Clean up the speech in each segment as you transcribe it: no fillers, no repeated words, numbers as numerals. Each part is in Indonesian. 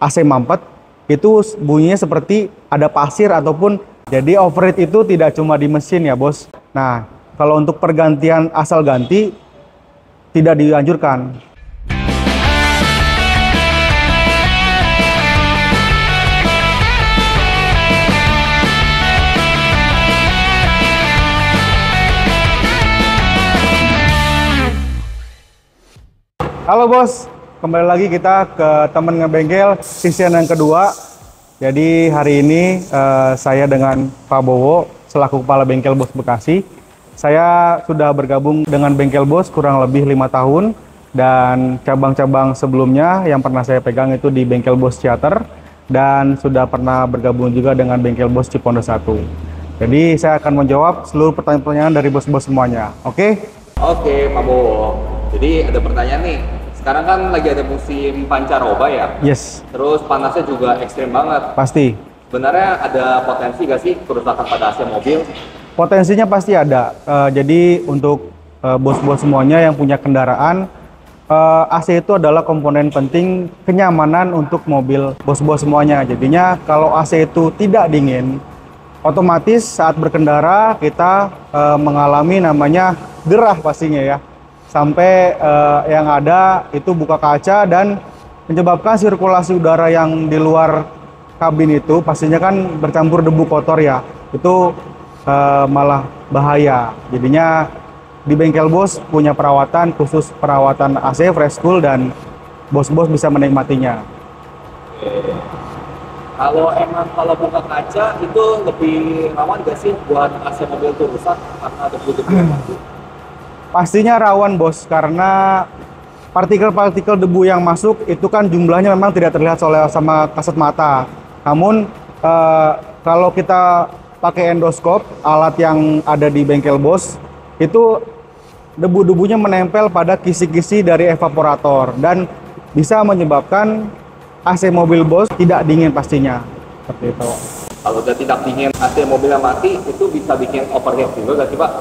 AC mampet, itu bunyinya seperti ada pasir ataupun jadi overheat itu tidak cuma di mesin ya bos. Nah, kalau untuk pergantian asal ganti tidak dianjurkan. Halo bos, kembali lagi kita ke temen ngebengkel season yang kedua. Jadi hari ini saya dengan Pak Bowo selaku kepala bengkel Bos Bekasi. Saya sudah bergabung dengan bengkel Bos kurang lebih 5 tahun dan cabang-cabang sebelumnya yang pernah saya pegang itu di bengkel Bos Ciater dan sudah pernah bergabung juga dengan bengkel Bos Cipondo 1. Jadi saya akan menjawab seluruh pertanyaan-pertanyaan dari bos-bos semuanya. Oke? Oke, Pak Bowo. Jadi ada pertanyaan nih. Sekarang kan lagi ada musim pancaroba ya? Yes. Terus panasnya juga ekstrim banget. Pasti. Sebenarnya ada potensi gak sih kerusakan pada AC mobil? Potensinya pasti ada. Jadi untuk bos-bos semuanya yang punya kendaraan, AC itu adalah komponen penting kenyamanan untuk mobil bos-bos semuanya. Jadinya kalau AC itu tidak dingin, otomatis saat berkendara kita mengalami namanya gerah pastinya ya. Sampai yang ada itu buka kaca dan menyebabkan sirkulasi udara yang di luar kabin itu pastinya kan bercampur debu kotor ya. Itu malah bahaya. Jadinya di bengkel Bos punya perawatan khusus perawatan AC fresh cool dan bos-bos bisa menikmatinya. Kalau buka kaca itu lebih rawan gak sih buat AC mobil itu rusak karena debu-debu yang masuk? Pastinya rawan bos, karena partikel-partikel debu yang masuk itu kan jumlahnya memang tidak terlihat sama kasat mata. Namun kalau kita pakai endoskop, alat yang ada di bengkel Bos, itu debu-debunya menempel pada kisi-kisi dari evaporator dan bisa menyebabkan AC mobil Bos tidak dingin pastinya. Seperti itu. Kalau udah tidak dingin AC mobilnya mati, itu bisa bikin overheat juga gak sih Pak?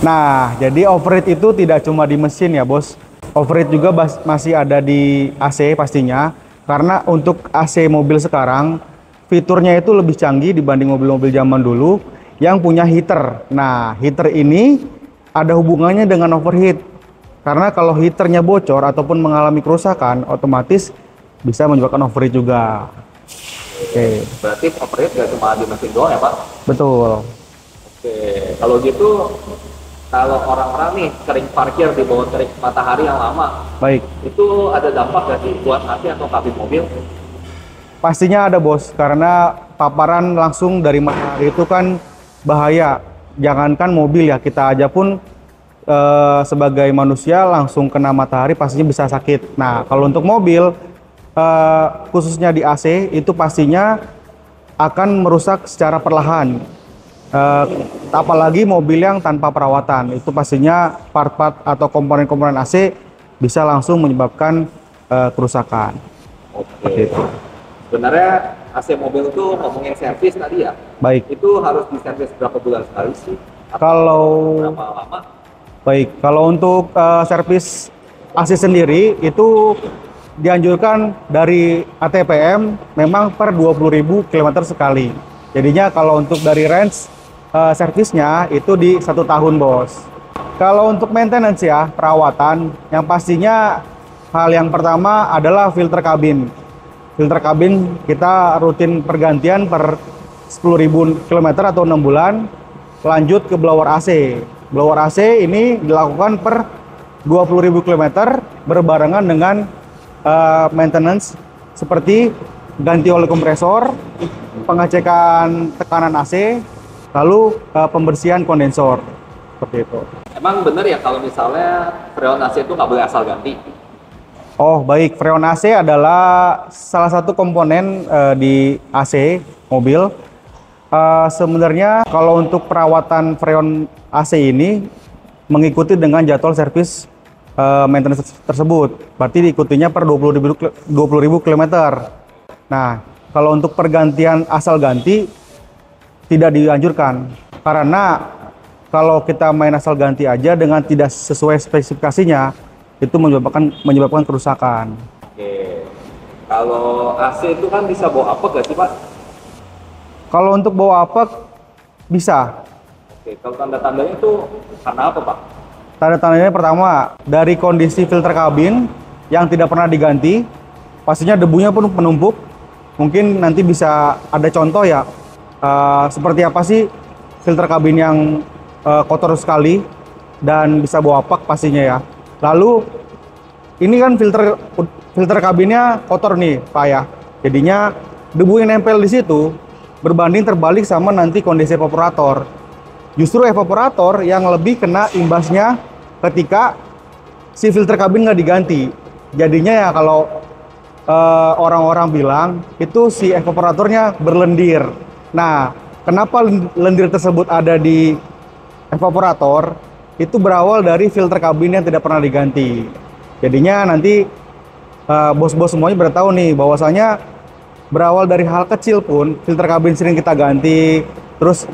Nah, jadi overheat itu tidak cuma di mesin ya bos. Overheat juga masih ada di AC pastinya. Karena untuk AC mobil sekarang, fiturnya itu lebih canggih dibanding mobil-mobil zaman dulu yang punya heater. Nah, heater ini ada hubungannya dengan overheat. Karena kalau heaternya bocor ataupun mengalami kerusakan, otomatis bisa menyebabkan overheat juga. Oke. Berarti overheat gak cuma di mesin doang ya Pak? Betul. Oke, kalau gitu kalau orang-orang nih sering parkir di bawah terik matahari yang lama, Baik. itu ada dampak gak sih buat AC atau kabin mobil? Pastinya ada bos, karena paparan langsung dari matahari itu kan bahaya. Jangankan mobil ya, kita aja pun sebagai manusia langsung kena matahari pastinya bisa sakit. Nah, kalau untuk mobil, khususnya di AC, itu pastinya akan merusak secara perlahan. Apalagi mobil yang tanpa perawatan, itu pastinya part-part atau komponen-komponen AC bisa langsung menyebabkan kerusakan. Oke. Sebenarnya AC mobil itu ngomongin servis tadi ya? Baik. Itu harus diservis berapa bulan sekali sih? Atau Kalau berapa lama? Baik, kalau untuk servis AC sendiri itu dianjurkan dari ATPM memang per 20.000 km sekali. Jadinya kalau untuk dari range servisnya itu di 1 tahun bos. Kalau untuk maintenance ya, perawatan, yang pastinya hal yang pertama adalah filter kabin. Filter kabin kita rutin pergantian per 10.000 km atau 6 bulan. Lanjut ke blower AC. Blower AC ini dilakukan per 20.000 km berbarengan dengan maintenance seperti ganti oli kompresor, pengecekan tekanan AC, lalu pembersihan kondensor. Seperti itu. Emang bener ya kalau misalnya freon AC itu nggak boleh asal ganti? Oh baik, freon AC adalah salah satu komponen di AC mobil. Sebenarnya kalau untuk perawatan freon AC ini mengikuti dengan jadwal servis maintenance tersebut. Berarti diikutinya per 20.000 km. Nah, kalau untuk pergantian asal ganti tidak dianjurkan, karena kalau kita main asal ganti aja dengan tidak sesuai spesifikasinya itu menyebabkan kerusakan. Oke. Kalau AC itu kan bisa bawa apa gak sih Pak? Kalau untuk bawa apek bisa. Oke, kalau tanda-tandanya itu karena apa Pak? Tanda-tandanya pertama dari kondisi filter kabin yang tidak pernah diganti, pastinya debunya pun penumpuk. Mungkin nanti bisa ada contoh ya, seperti apa sih filter kabin yang kotor sekali dan bisa bawa apek pastinya ya. Lalu ini kan filter kabinnya kotor nih Pak ya. Jadinya debu yang nempel di situ berbanding terbalik sama nanti kondisi evaporator. Justru evaporator yang lebih kena imbasnya ketika si filter kabin nggak diganti. Jadinya ya kalau orang-orang bilang itu si evaporatornya berlendir. Nah, kenapa lendir tersebut ada di evaporator? Itu berawal dari filter kabin yang tidak pernah diganti. Jadinya nanti bos-bos semuanya ber tahu nih bahwasanya berawal dari hal kecil pun filter kabin sering kita ganti, terus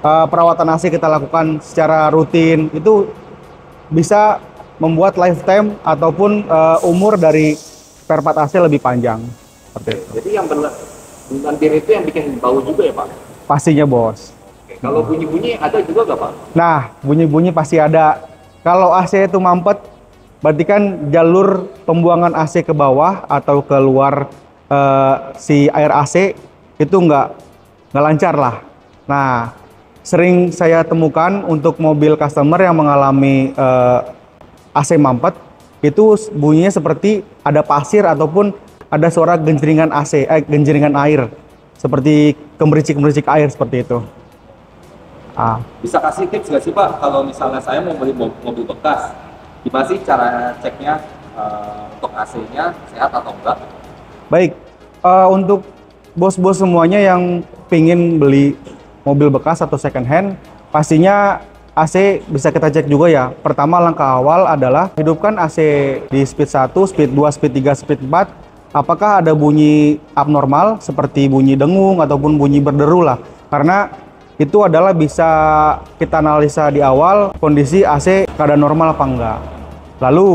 perawatan AC kita lakukan secara rutin, itu bisa membuat lifetime ataupun umur dari spare part AC lebih panjang. Seperti itu. Jadi yang berlendir itu yang bikin bau juga ya Pak? Pastinya bos. Oke, kalau bunyi-bunyi ada juga nggak Pak? Nah, bunyi-bunyi pasti ada. Kalau AC itu mampet, berarti kan jalur pembuangan AC ke bawah atau keluar si air AC itu nggak lancar lah. Nah, sering saya temukan untuk mobil customer yang mengalami AC mampet, itu bunyinya seperti ada pasir ataupun ada suara genjeringan genjeringan air, seperti kemericik-kemericik air seperti itu. Bisa kasih tips nggak sih Pak, kalau misalnya saya mau beli mobil bekas, gimana sih cara ceknya untuk AC-nya sehat atau enggak? Baik, untuk bos-bos semuanya yang pingin beli mobil bekas atau second hand, pastinya AC bisa kita cek juga ya. Pertama, langkah awal adalah hidupkan AC di speed 1, speed 2, speed 3, speed 4. Apakah ada bunyi abnormal seperti bunyi dengung ataupun bunyi berderu lah. Karena itu adalah bisa kita analisa di awal kondisi AC keadaan normal apa enggak. Lalu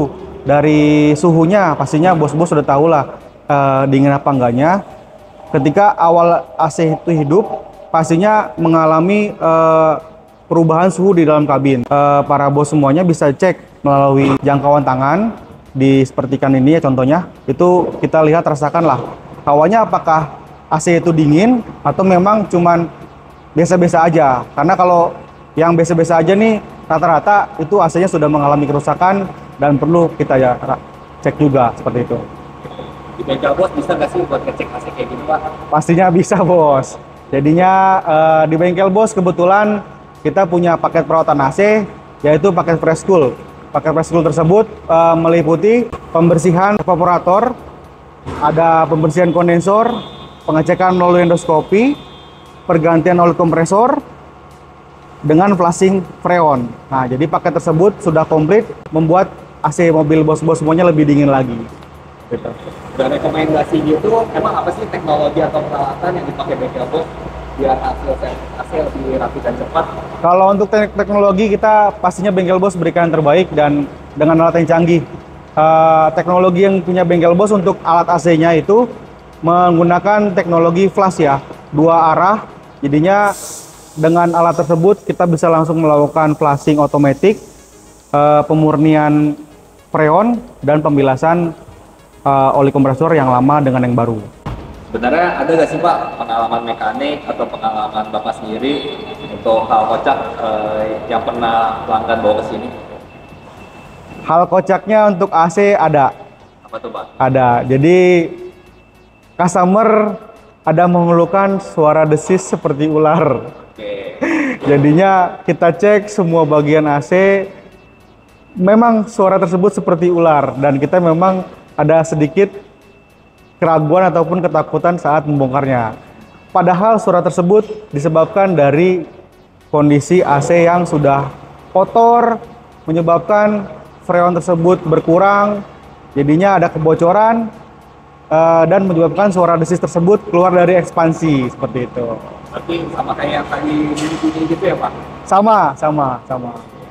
dari suhunya pastinya bos-bos sudah tahu lah dingin apa enggaknya. Ketika awal AC itu hidup, pastinya mengalami perubahan suhu di dalam kabin. Para bos semuanya bisa cek melalui jangkauan tangan di sepertikan ini ya contohnya. Itu kita lihat rasakan lah hawanya apakah AC itu dingin atau memang cuman biasa-biasa aja. Karena kalau yang biasa-biasa aja nih rata-rata itu AC-nya sudah mengalami kerusakan dan perlu kita ya cek juga seperti itu. Di bengkel bos bisa nggak sih buat ngecek AC kayak gini Pak? Pastinya bisa bos. Jadinya di bengkel bos kebetulan kita punya paket perawatan AC yaitu paket Fresh Cool. Paket Fresh Cool tersebut meliputi pembersihan evaporator, ada pembersihan kondensor, pengecekan melalui endoskopi, pergantian oli kompresor dengan flushing freon. Nah, jadi paket tersebut sudah komplit membuat AC mobil bos-bos semuanya lebih dingin lagi. Gitu. Dan rekomendasi gitu, emang apa sih teknologi atau peralatan yang dipakai bengkel bos biar AC lebih rapi dan cepat? Kalau untuk teknologi kita pastinya bengkel bos berikan yang terbaik dan dengan alat yang canggih. Teknologi yang punya bengkel bos untuk alat AC-nya itu menggunakan teknologi flash ya, 2 arah. Jadinya dengan alat tersebut kita bisa langsung melakukan flashing otomatis, pemurnian freon dan pembilasan oli kompresor yang lama dengan yang baru. Sebenarnya ada nggak sih Pak pengalaman mekanik atau pengalaman Bapak sendiri untuk hal kocak yang pernah pelanggan bawa ke sini? Hal kocaknya untuk AC ada. Apa tuh Pak? Ada. Jadi customer ada mengeluhkan suara desis seperti ular. Oke. Jadinya kita cek semua bagian AC, memang suara tersebut seperti ular dan kita memang ada sedikit keraguan ataupun ketakutan saat membongkarnya. Padahal suara tersebut disebabkan dari kondisi AC yang sudah kotor, menyebabkan freon tersebut berkurang, jadinya ada kebocoran dan menyebabkan suara desis tersebut keluar dari ekspansi seperti itu. Berarti sama kayak yang tadi bunyi gitu ya Pak? Sama.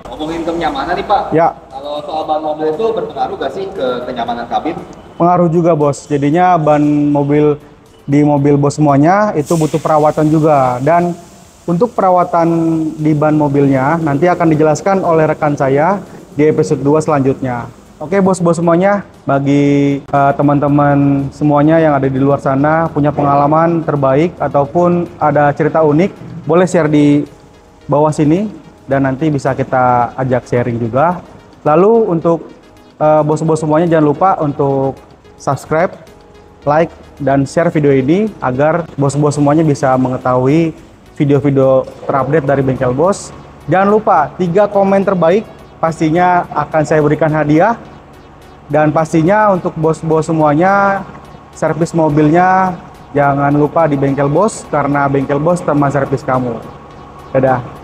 Ngomongin kenyamanan nih Pak. Ya. Kalau soal ban mobil itu berpengaruh gak sih ke kenyamanan kabin? pengaruh juga bos. Jadinya ban mobil di mobil bos semuanya itu butuh perawatan juga. Dan untuk perawatan di ban mobilnya nanti akan dijelaskan oleh rekan saya di episode 2 selanjutnya. Oke bos-bos semuanya, bagi teman-teman semuanya yang ada di luar sana punya pengalaman terbaik ataupun ada cerita unik, boleh share di bawah sini dan nanti bisa kita ajak sharing juga. Lalu untuk bos-bos semuanya jangan lupa untuk subscribe, like, dan share video ini agar bos-bos semuanya bisa mengetahui video-video terupdate dari Bengkel Bos. Jangan lupa 3 komen terbaik pastinya akan saya berikan hadiah. Dan pastinya untuk bos-bos semuanya, servis mobilnya jangan lupa di Bengkel Bos karena Bengkel Bos teman servis kamu. Dadah.